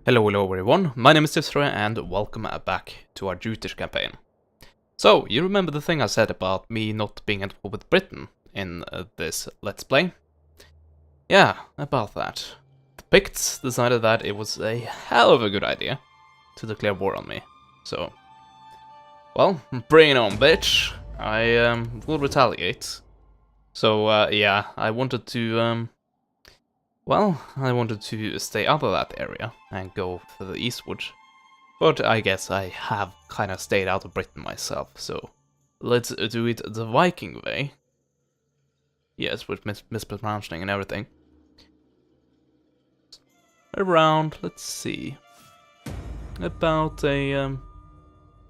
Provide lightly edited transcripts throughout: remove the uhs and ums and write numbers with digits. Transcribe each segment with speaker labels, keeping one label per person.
Speaker 1: Hello everyone, my name is Attila and welcome back to our Jutes campaign. So, you remember the thing I said about me not being at war with Britain in this Let's Play? Yeah, about that. The Picts decided that it was a hell of a good idea to declare war on me. So, well, bring it on, bitch. I will retaliate. So, yeah, I wanted to I wanted to stay out of that area and go further eastward. But I guess I have kind of stayed out of Britain myself, so let's do it the Viking way. Yes, with mispronouncing and everything. Around, let's see, about a,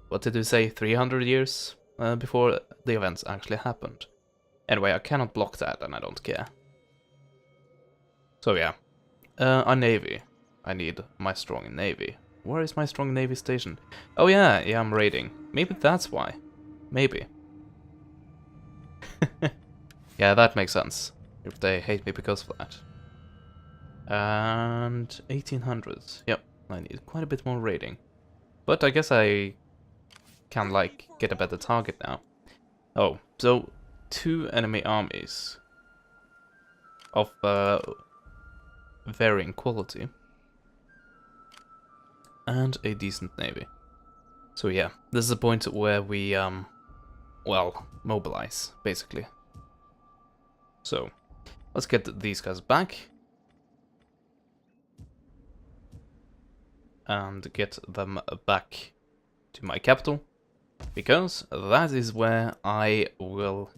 Speaker 1: what did you say, 300 years before the events actually happened. Anyway, I cannot block that and I don't care. So yeah, a navy. I need my strong navy. Where is my strong navy station? Oh yeah, I'm raiding. Maybe that's why. Maybe. Yeah, that makes sense. If they hate me because of that. And 1800s. Yep, I need quite a bit more raiding. But I guess I can, like, get a better target now. Oh, so 2 enemy armies of varying quality. And a decent navy. So yeah, this is the point where we, well, mobilize, basically. So, let's get these guys back. And get them back to my capital. Because that is where I will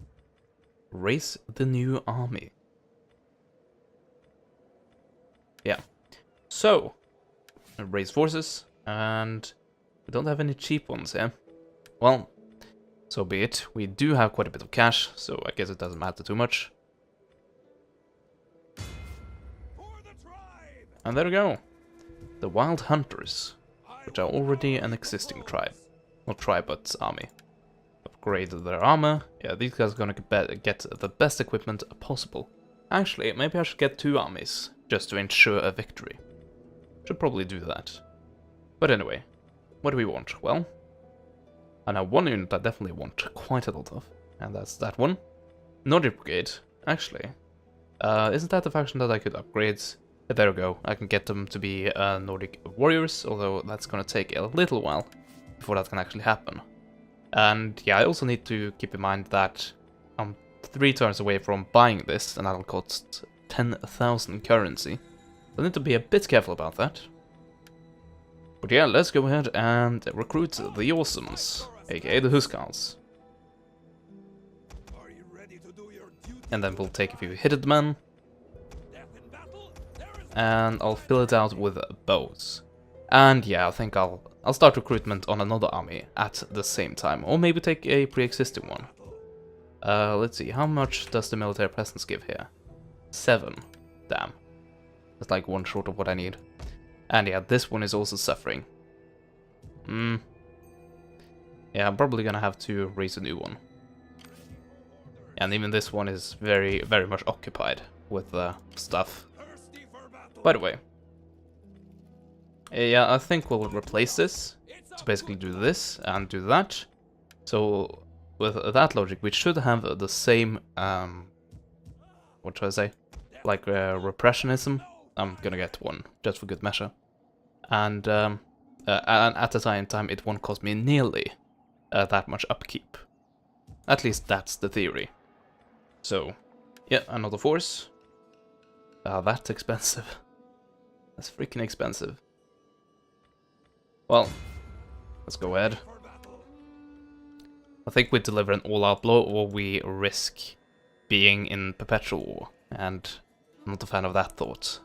Speaker 1: raise the new army. Yeah. So, raise forces, and we don't have any cheap ones here. Well, so be it. We do have quite a bit of cash, so I guess it doesn't matter too much. And there we go. The Wild Hunters, which are already an existing tribe. Not tribe, but army. Upgrade their armor. Yeah, these guys are gonna get the best equipment possible. Actually, maybe I should get 2 armies, just to ensure a victory. Should probably do that. But anyway, what do we want? Well, I know one unit I definitely want quite a lot of, and that's that one. Nordic Brigade, actually. Isn't that the faction that I could upgrade? There we go, I can get them to be Nordic warriors, although that's gonna take a little while before that can actually happen. And yeah, I also need to keep in mind that I'm 3 turns away from buying this, and that'll cost 10,000 currency. I need to be a bit careful about that. But yeah, let's go ahead and recruit the Awesomes, aka the Huskarls. And then we'll take a few hitted men. And I'll fill it out with bows. And yeah, I think I'll start recruitment on another army at the same time, or maybe take a pre-existing one. Let's see, how much does the military presence give here? 7. Damn. That's like 1 short of what I need. And yeah, this one is also suffering. Yeah, I'm probably gonna have to raise a new one. And even this one is very much occupied with stuff. By the way, yeah, I think we'll replace this. So basically do this and do that. So with that logic, we should have the same, what should I say? Like repressionism. I'm gonna get 1, just for good measure. And at the same time, it won't cost me nearly that much upkeep. At least that's the theory. So, yeah, another force. That's expensive. That's freaking expensive. Well, let's go ahead. I think we deliver an all-out blow, or we risk being in perpetual war, and I'm not a fan of that thought.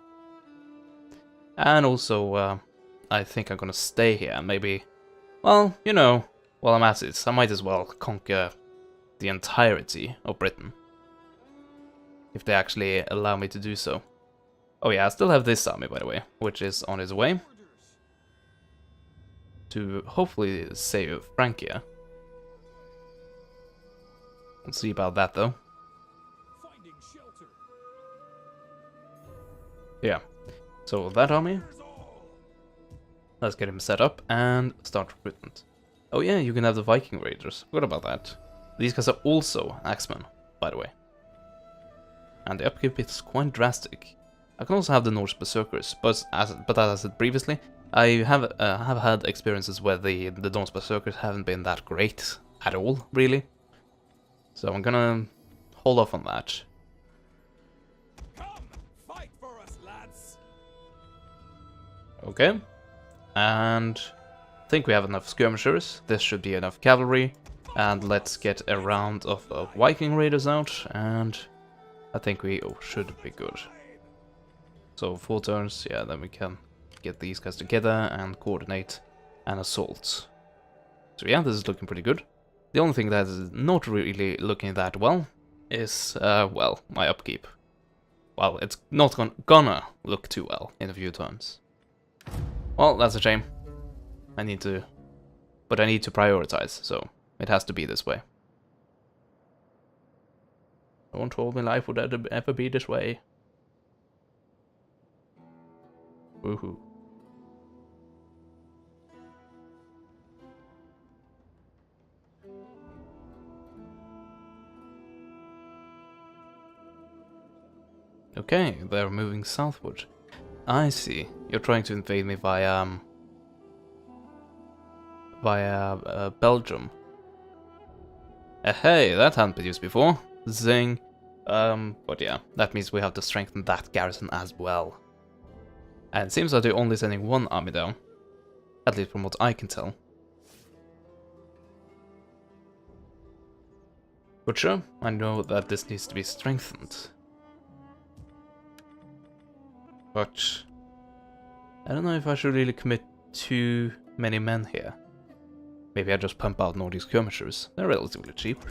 Speaker 1: And also, I think I'm gonna stay here, maybe, well, you know, while I'm at it, I might as well conquer the entirety of Britain. If they actually allow me to do so. Oh yeah, I still have this army, by the way, which is on its way to hopefully save Francia. We'll see about that, though. Yeah, so that army Let's get him set up and start recruitment. Oh yeah, you can have the Viking Raiders. What about that? These guys are also axemen, by the way. And the upkeep is quite drastic. I can also have the Norse Berserkers, but as I said previously, I have had experiences where the Norse Berserkers haven't been that great at all, really. So I'm gonna hold off on that.
Speaker 2: Come, fight for us, lads.
Speaker 1: Okay. And I think we have enough skirmishers. This should be enough cavalry. And let's get a round of Viking Raiders out, and I think we should be good. So 4 turns, yeah, then we can get these guys together and coordinate an assault. So yeah, this is looking pretty good. The only thing that is not really looking that well is, well, my upkeep. Well, it's not gonna look too well in a few turns. Well, that's a shame. I need to prioritize, so it has to be this way. No one told me life would ever be this way. Woohoo. Okay, they're moving southward. I see. You're trying to invade me via Belgium. Hey, that hadn't been used before. Zing. But yeah, that means we have to strengthen that garrison as well. And it seems like they're only sending one army down. At least from what I can tell. But sure, I know that this needs to be strengthened. But I don't know if I should really commit too many men here. Maybe I just pump out Nordic skirmishers. They're relatively cheap.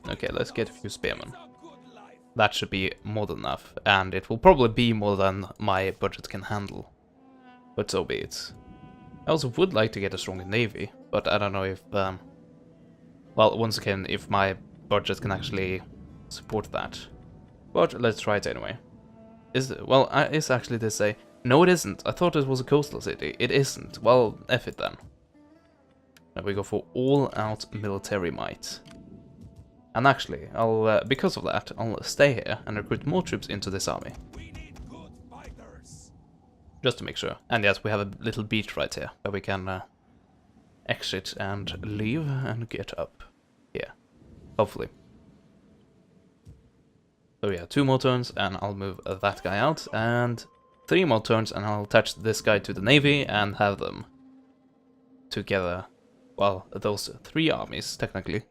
Speaker 1: Okay, let's get a few spearmen. That should be more than enough, and it will probably be more than my budget can handle. But so be it. I also would like to get a stronger navy, but I don't know if, well, once again, if my budget can actually support that. But let's try it anyway. Is actually this a... No, it isn't. I thought it was a coastal city. It isn't. Well, F it then. Now we go for all-out military might. And actually, I'll because of that, I'll stay here and recruit more troops into this army. Just to make sure. And yes, we have a little beach right here where we can exit and leave and get up here. Hopefully. So yeah, 2 more turns and I'll move that guy out, and 3 more turns and I'll attach this guy to the navy and have them together. Well, those 3 armies, technically,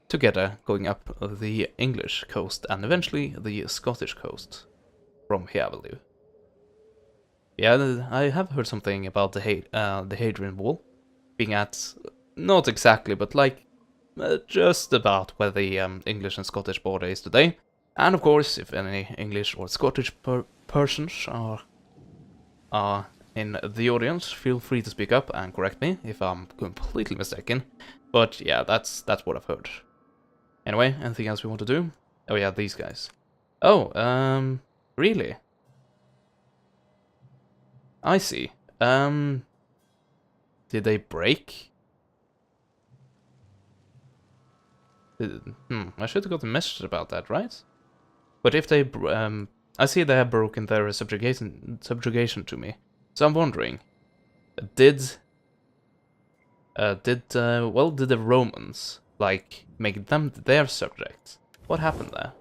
Speaker 1: together going up the English coast and eventually the Scottish coast from here, I believe. Yeah, I have heard something about the Hadrian Wall being at, not exactly, but like just about where the English and Scottish border is today. And of course, if any English or Scottish persons are in the audience, feel free to speak up and correct me if I'm completely mistaken. But yeah, that's what I've heard. Anyway, anything else we want to do? Oh yeah, these guys. Oh, really? I see. Did they break? I should have got a message about that, right? But if they, I see they have broken their subjugation to me. So I'm wondering, did the Romans, like, make them their subjects? What happened there?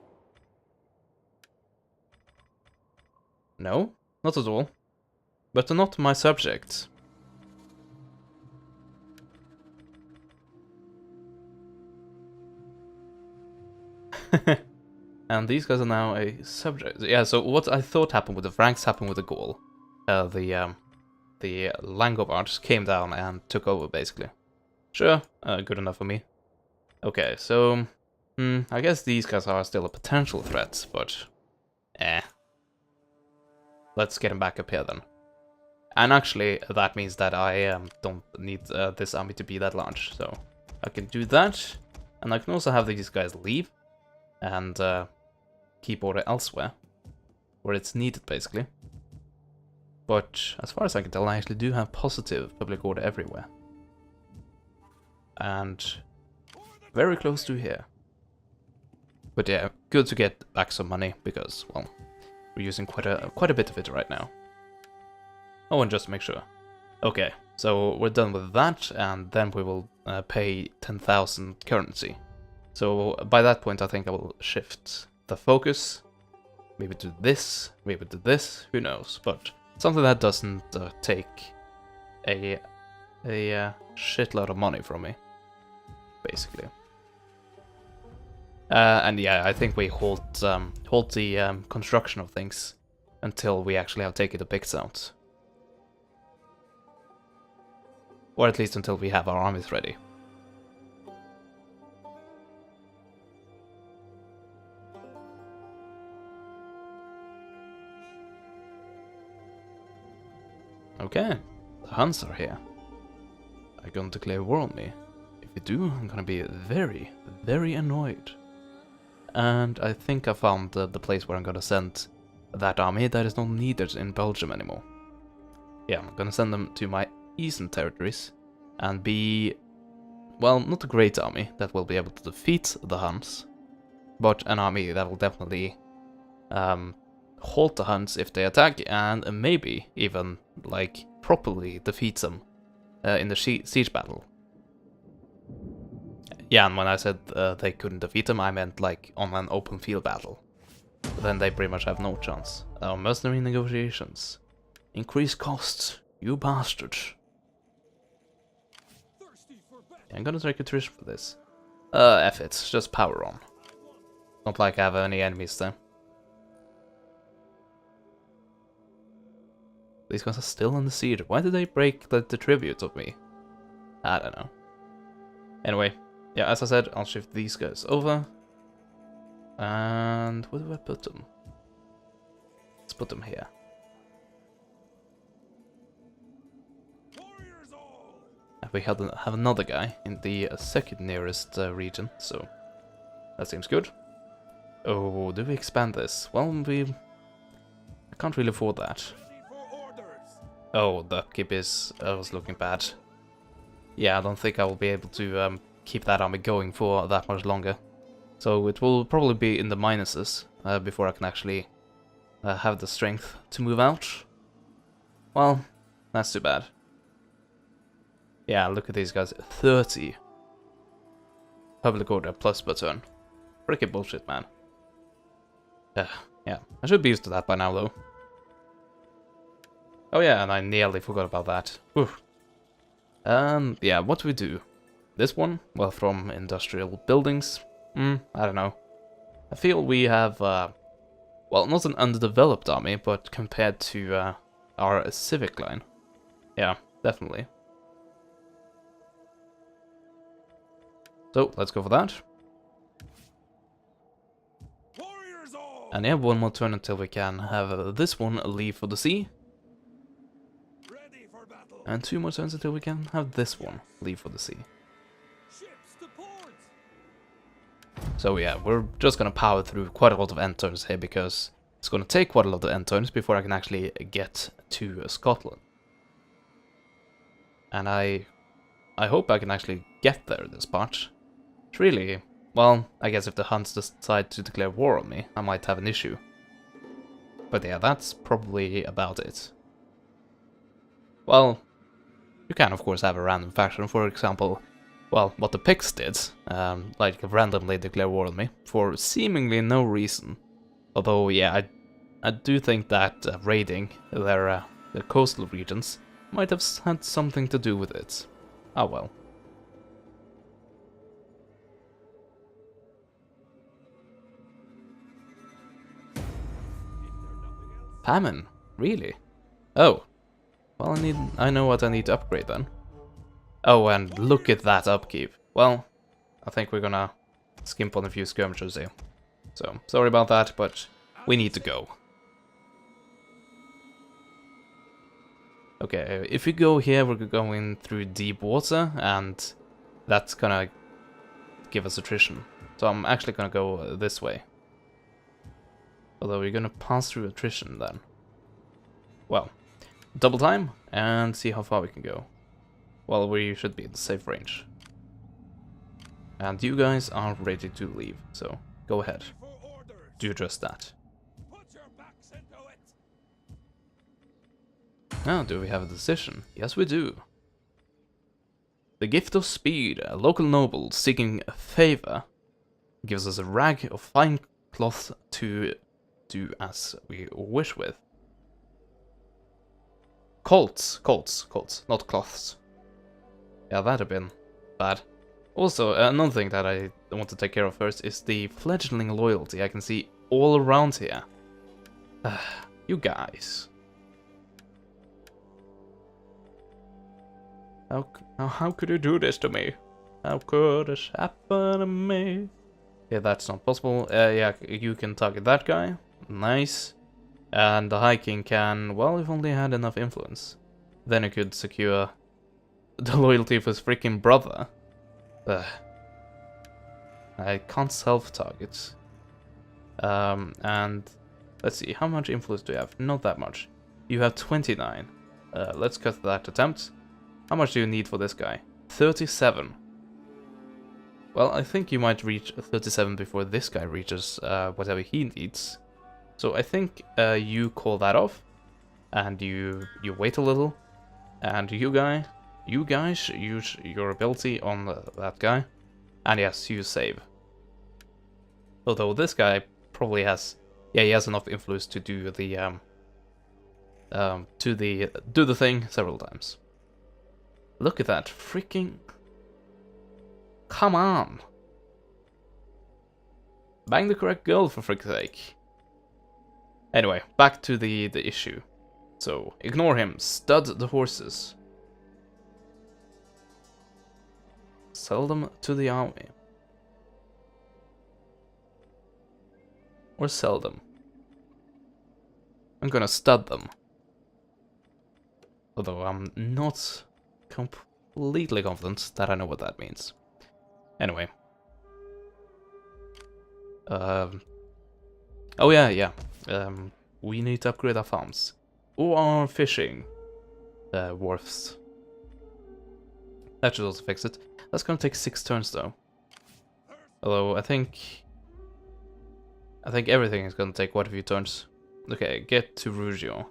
Speaker 1: No, not at all. But they're not my subjects. And these guys are now a subject. Yeah, so what I thought happened with the Franks happened with the Gaul. The Langobards came down and took over, basically. Sure, good enough for me. Okay, so... I guess these guys are still a potential threat, but... Let's get them back up here, then. And actually, that means that I don't need this army to be that large, so... I can do that, and I can also have these guys leave, and keep order elsewhere, where it's needed, basically. But as far as I can tell, I actually do have positive public order everywhere. And very close to here. But yeah, good to get back some money because, well, we're using quite a bit of it right now. Oh, and just to make sure. Okay, so we're done with that, and then we will pay 10,000 currency. So by that point, I think I will shift the focus. Maybe to this, maybe to this, who knows. But something that doesn't take a shitload of money from me, basically. And yeah, I think we halt the construction of things until we actually have taken the pigs out. Or at least until we have our armies ready. Okay, the Huns are here. Are you going to declare war on me? If you do, I'm gonna be very, very annoyed. And I think I found the place where I'm gonna send that army that is not needed in Belgium anymore. Yeah, I'm gonna send them to my eastern territories and be, well, not a great army that will be able to defeat the Huns, but an army that will definitely halt the Huns if they attack, and maybe even, like, properly defeat them in the siege battle. Yeah, and when I said they couldn't defeat them, I meant, like, on an open field battle. But then they pretty much have no chance. Mercenary negotiations. Increase costs, you bastard. Yeah, I'm gonna take attrition for this. F it, just power on. Not like I have any enemies there. These guys are still in the siege. Why did they break the tribute of me? I don't know. Anyway, yeah, as I said, I'll shift these guys over. And where do I put them? Let's put them here. And we have another guy in the second nearest region, so that seems good. Oh, do we expand this? Well, I can't really afford that. Oh, the upkeep was looking bad. Yeah, I don't think I will be able to keep that army going for that much longer. So it will probably be in the minuses before I can actually have the strength to move out. Well, that's too bad. Yeah, look at these guys. 30 public order plus per turn. Freaking bullshit, man. Yeah, I should be used to that by now, though. Oh yeah, and I nearly forgot about that. Whew. Yeah, what do we do? This one? Well, from industrial buildings? I don't know. I feel we have, well, not an underdeveloped army, but compared to our civic line. Yeah, definitely. So, let's go for that. And yeah, one more turn until we can have this one leave for the sea. And 2 more turns until we can have this one leave for the sea. So yeah, we're just gonna power through quite a lot of end turns here, because it's gonna take quite a lot of end turns before I can actually get to Scotland. And I hope I can actually get there this part. It's really, well, I guess if the Huns decide to declare war on me, I might have an issue. But yeah, that's probably about it. Well, you can of course have a random faction, for example, well, what the Picts did, like randomly declare war on me, for seemingly no reason. Although, yeah, I do think that raiding their coastal regions might have had something to do with it. Oh well. Famine? Really? Oh. Well, I know what I need to upgrade then. Oh, and look at that upkeep. Well, I think we're gonna skimp on a few skirmishers here. So, sorry about that, but we need to go. Okay, if we go here, we're going through deep water, and that's gonna give us attrition. So I'm actually gonna go this way. Although we're gonna pass through attrition then. Well, double time and see how far we can go. Well, we should be in the safe range. And you guys are ready to leave, so go ahead.
Speaker 2: For orders.
Speaker 1: Do just that.
Speaker 2: Put your backs into it.
Speaker 1: Now, do we have a decision? Yes, we do. The gift of speed, a local noble seeking a favor, gives us a rag of fine cloth to do as we wish with. Colts, not cloths. Yeah, that'd have been bad. Also, another thing that I want to take care of first is the fledgling loyalty I can see all around here. You guys. How could you do this to me? How could this happen to me? Yeah, that's not possible. Yeah, you can target that guy. Nice. And the High King can, well, if only had enough influence. Then he could secure the loyalty of his freaking brother. I can't self-target. And let's see, how much influence do you have? Not that much. You have 29. Let's cut that attempt. How much do you need for this guy? 37. Well, I think you might reach 37 before this guy reaches whatever he needs. So I think you call that off, and you wait a little, and you guys use your ability on that guy, and yes, you save. Although this guy probably has, yeah, he has enough influence to do the do the thing several times. Look at that freaking! Come on! Bang the correct girl, for frick's sake. Anyway, back to the issue. So, ignore him. Stud the horses. Sell them to the army. Or sell them. I'm gonna stud them. Although I'm not completely confident that I know what that means. Anyway. Oh yeah. We need to upgrade our farms. Or our fishing wharfs. That should also fix it. That's gonna take 6 turns though. Although I think everything is gonna take quite a few turns. Okay, get to Rugio.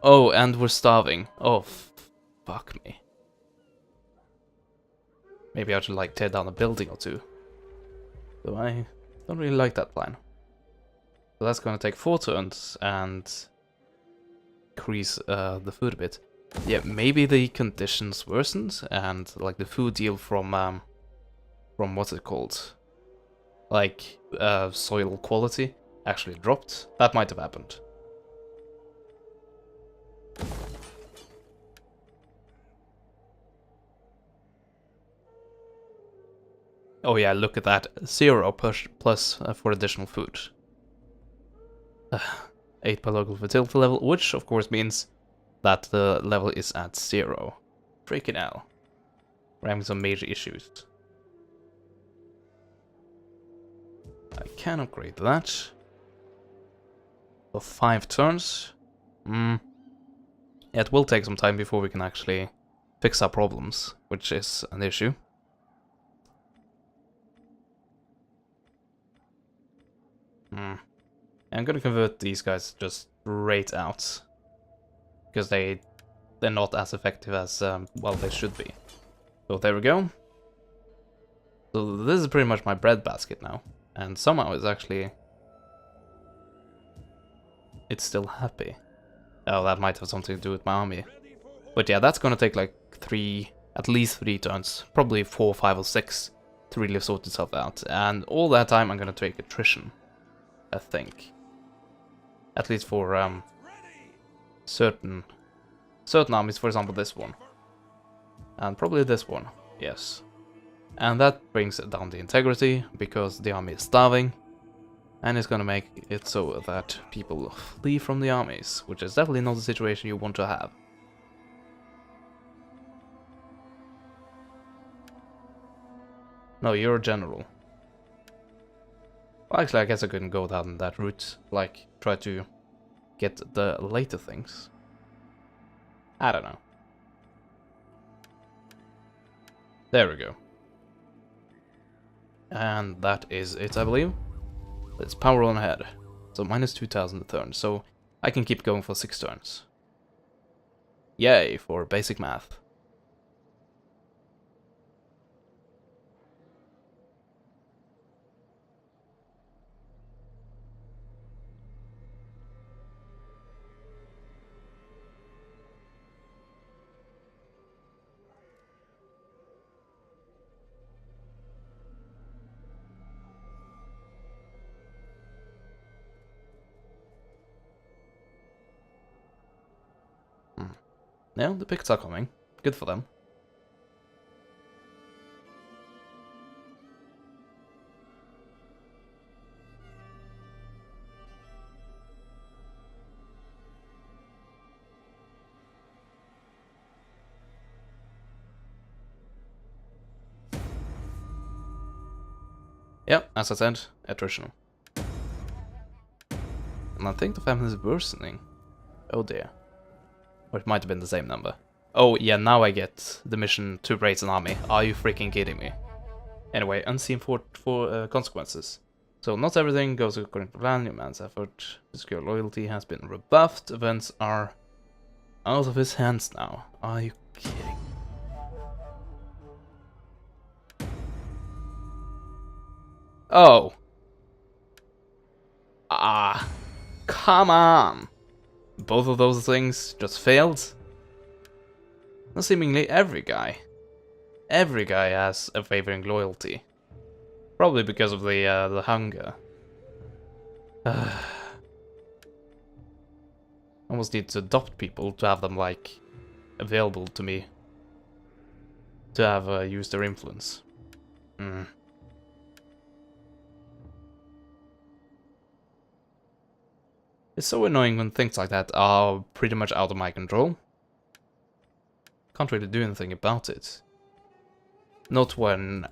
Speaker 1: Oh, and we're starving. Oh, fuck me. Maybe I should like tear down a building or two. Though I don't really like that plan. So that's gonna take 4 turns and increase the food a bit. Yeah, maybe the conditions worsened and like the food deal from what's it called? Like soil quality actually dropped. That might have happened. Oh yeah, look at that. 0 plus for additional food. 8 per local fertility level, which of course means that the level is at 0. Freaking hell. We're having some major issues. I can upgrade that. For 5 turns. Yeah, it will take some time before we can actually fix our problems, which is an issue. I'm gonna convert these guys just straight out. Because they're not as effective as, well, they should be. So there we go. So this is pretty much my breadbasket now. And somehow it's actually... it's still happy. Oh, that might have something to do with my army. But yeah, that's gonna take like at least 3 turns. Probably 4, 5 or 6 to really sort itself out. And all that time I'm gonna take attrition. I think. At least for certain armies, for example this one. And probably this one, yes. And that brings down the integrity, because the army is starving. And it's gonna make it so that people flee from the armies, which is definitely not the situation you want to have. No, you're a general. Well, actually, I guess I couldn't go down that route. Like, try to get the later things. I don't know. There we go. And that is it, I believe. Let's power on ahead. So minus 2,000 a turn, so I can keep going for 6 turns. Yay, for basic math. Yeah, the picks are coming. Good for them. Yeah, as I said, attritional. And I think the family is worsening. Oh dear. Or it might have been the same number. Oh yeah, now I get the mission to raise an army. Are you freaking kidding me? Anyway, unseen for consequences. So not everything goes according to plan. Your man's effort to secure loyalty has been rebuffed. Events are out of his hands now. Are you kidding? Oh. Ah. Come on. Both of those things just failed? Well, seemingly every guy has a favoring loyalty. Probably because of the hunger. Almost need to adopt people to have them, like, available to me. To have use their influence. It's so annoying when things like that are pretty much out of my control. Can't really do anything about it. Not when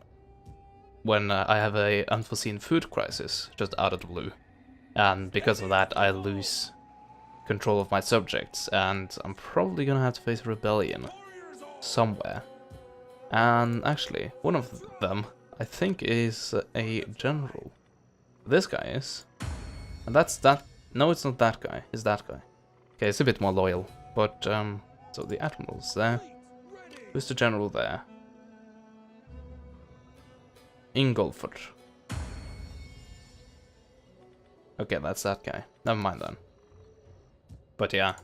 Speaker 1: I have a unforeseen food crisis just out of the blue. And because of that I lose control of my subjects, and I'm probably gonna have to face a rebellion somewhere. And actually, one of them I think is a general. This guy is. And that's that. No, it's not that guy. It's that guy. Okay, it's a bit more loyal. But, so the admiral's there. Who's the general there? Ingolford. Okay, that's that guy. Never mind then. But yeah.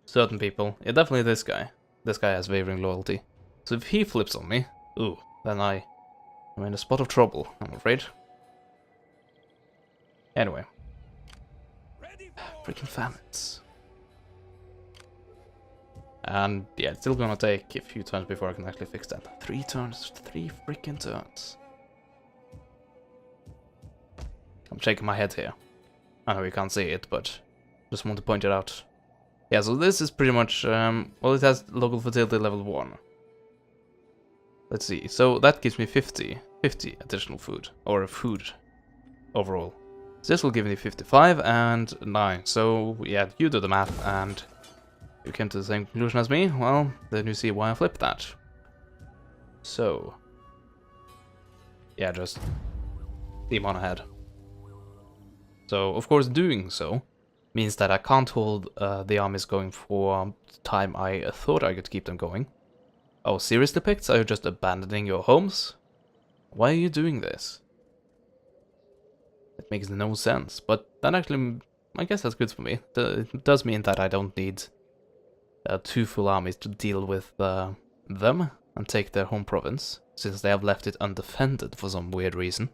Speaker 1: Certain people. Yeah, definitely this guy. This guy has wavering loyalty. So if he flips on me, ooh, then I'm in a spot of trouble, I'm afraid. Anyway. Freaking famines. And yeah, it's still gonna take a few turns before I can actually fix that. 3 turns, 3 freaking turns. I'm shaking my head here. I know you can't see it, but just want to point it out. Yeah, so this is pretty much, well, it has local fertility level 1. Let's see, so that gives me 50 additional food, or food overall. So this will give me 55 and 9, so yeah, you do the math and you came to the same conclusion as me, well, then you see why I flipped that. So, yeah, just steam on ahead. So, of course, doing so means that I can't hold the armies going for the time I thought I could keep them going. Oh, seriously, Picts? Are you just abandoning your homes? Why are you doing this? It makes no sense, but that actually, I guess that's good for me. It does mean that I don't need 2 full armies to deal with them and take their home province, since they have left it undefended for some weird reason.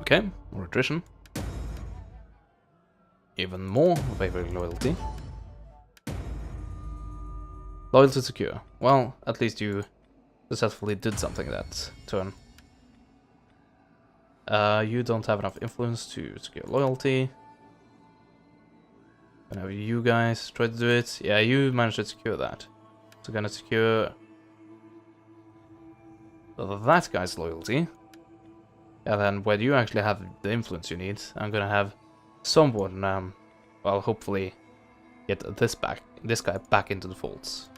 Speaker 1: Okay, more attrition. Even more favoring loyalty. Loyalty secure. Well, at least you successfully did something that turn. You don't have enough influence to secure loyalty. And now you guys try to do it. Yeah, you managed to secure that. So gonna secure that guy's loyalty. And then when you actually have the influence you need, I'm gonna have someone, well, hopefully get this guy back into the folds.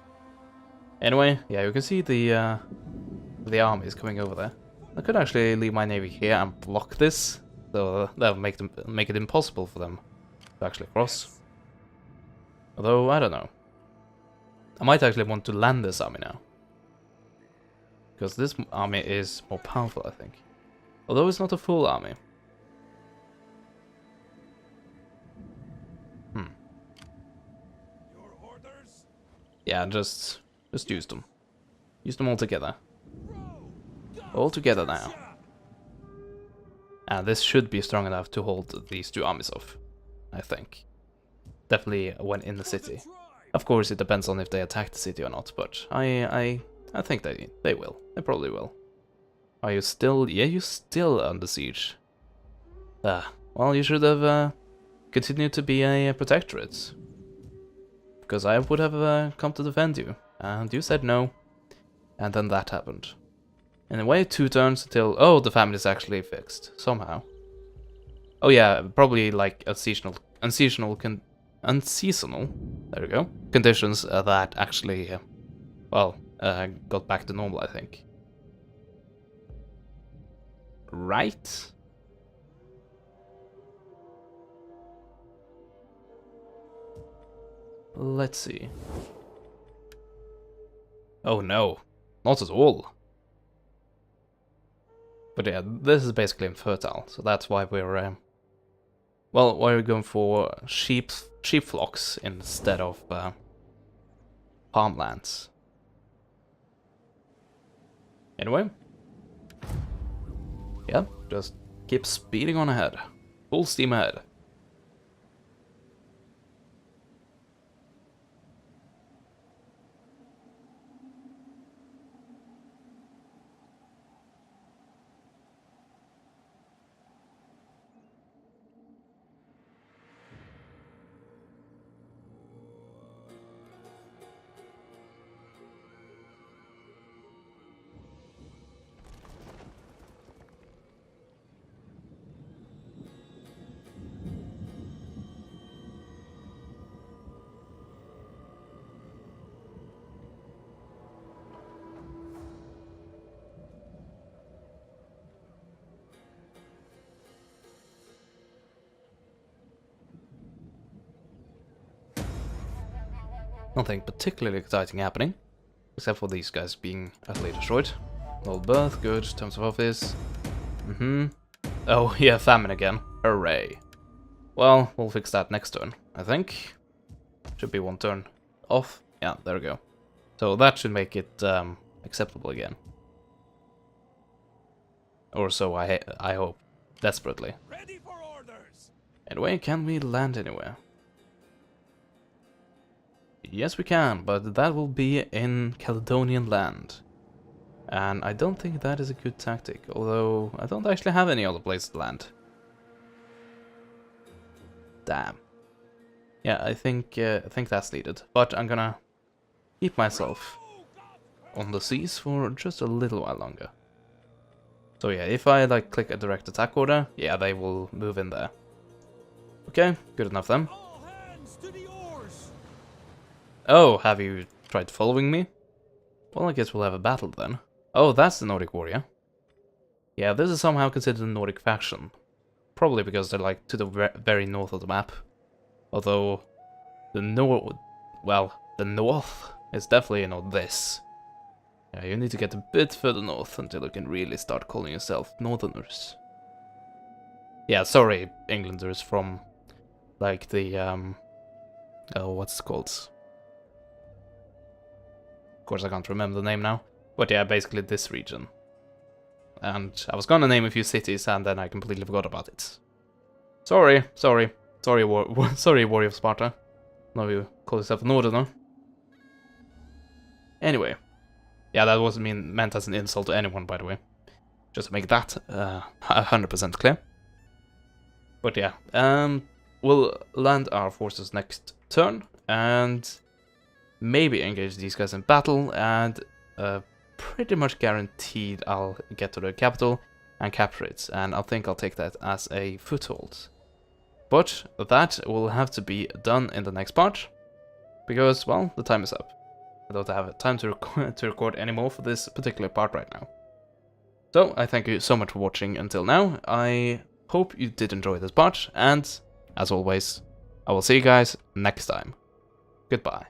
Speaker 1: Anyway, yeah, you can see the army is coming over there. I could actually leave my navy here and block this, so that'll make it impossible for them to actually cross. Although, I don't know. I might actually want to land this army now. Because this army is more powerful, I think. Although it's not a full army.
Speaker 2: Your orders?
Speaker 1: Yeah, just use them. Use them all together.
Speaker 2: Row!
Speaker 1: All together now. And this should be strong enough to hold these two armies off, I think. Definitely when in the city. Of course, it depends on if they attack the city or not, but I think they will. They probably will. Are you still? Yeah, you're still under siege. Well, you should have continued to be a protectorate. Because I would have come to defend you, and you said no. And then that happened. In a way, 2 turns until... Oh, the family is actually fixed, somehow. Oh yeah, probably like unseasonal, there we go, conditions that actually, well, got back to normal, I think. Right? Let's see. Oh no, not at all. But yeah, this is basically infertile, so that's why we're, well, we're going for sheep flocks instead of farmlands. Anyway, yeah, just keep speeding on ahead, full steam ahead. Nothing particularly exciting happening, except for these guys being utterly destroyed. Old birth, good. Terms of office. Oh, yeah, famine again. Hooray. Well, we'll fix that next turn, I think. Should be 1 turn off. Yeah, there we go. So that should make it acceptable again. Or so I hope, desperately.
Speaker 2: Ready for orders.
Speaker 1: Anyway, can we land anywhere? Yes, we can, but that will be in Caledonian land. And I don't think that is a good tactic, although I don't actually have any other place to land. Damn. Yeah, I think that's needed, but I'm gonna keep myself on the seas for just a little while longer. So yeah, if I like click a direct attack order, yeah, they will move in there. Okay, good enough then.
Speaker 2: All hands to the oars.
Speaker 1: Oh, have you tried following me? Well, I guess we'll have a battle then. Oh, that's the Nordic warrior. Yeah, this is somehow considered a Nordic faction. Probably because they're like to the very north of the map. Although, the north is definitely not this. Yeah, you need to get a bit further north until you can really start calling yourself Northerners. Yeah, sorry, Englanders from, like, the, oh, what's it called? Of course, I can't remember the name now. But yeah, basically this region. And I was gonna name a few cities, and then I completely forgot about it. Sorry, Warrior of Sparta. Now you call yourself a Northerner. Anyway. Yeah, that wasn't meant as an insult to anyone, by the way. just to make that 100% clear. But yeah, we'll land our forces next turn, and maybe engage these guys in battle, and pretty much guaranteed I'll get to the capital and capture it, and I think I'll take that as a foothold. But that will have to be done in the next part, because, well, the time is up. I don't have time to record anymore for this particular part right now. So, I thank you so much for watching until now. I hope you did enjoy this part, and, as always, I will see you guys next time. Goodbye.